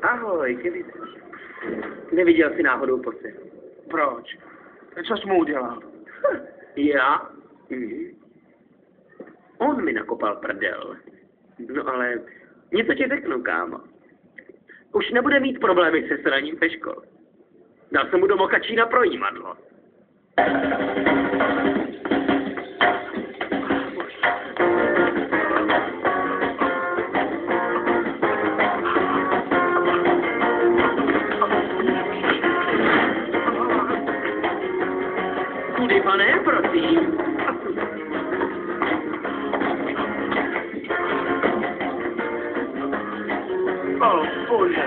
Ahoj, kdy jsi? Neviděl jsi náhodou posel? Proč? Co jsi mu udělal? Já? On mi nakopal prdel. No ale něco ti řeknu, kámo. Už nebude mít problémy se sraním ve škole. Dal jsem mu do mokačína projímadlo. Kudy, pane, prosím. O, bože.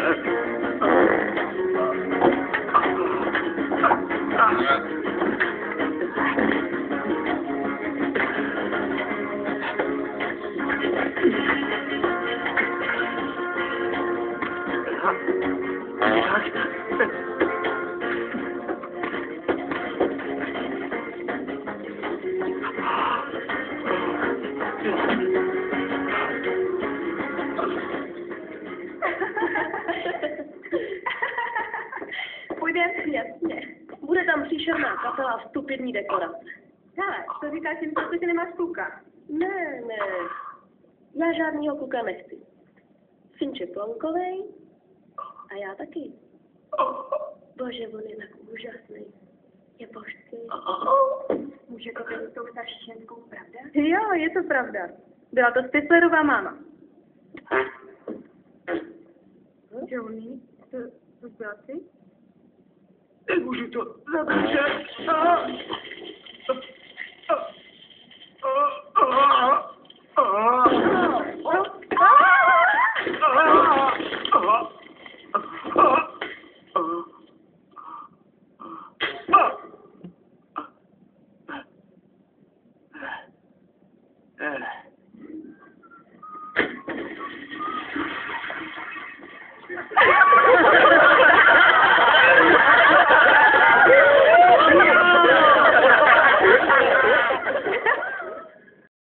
Půjdeme, jasně. Bude tam příšerná kapela a stupidní dekorace. Hele, to říkáš jim, že ty nemáš kluka. Ne. Já žádnýho kluka nechci. Finč je plonkovej a já taky. Bože, on je tak úžasný. Je božský. Může to být s tou starší ženskou, pravda? Jo, je to pravda. Byla to Stiflerová máma. Johnny, to byla ty? Nemůžu to zadržet.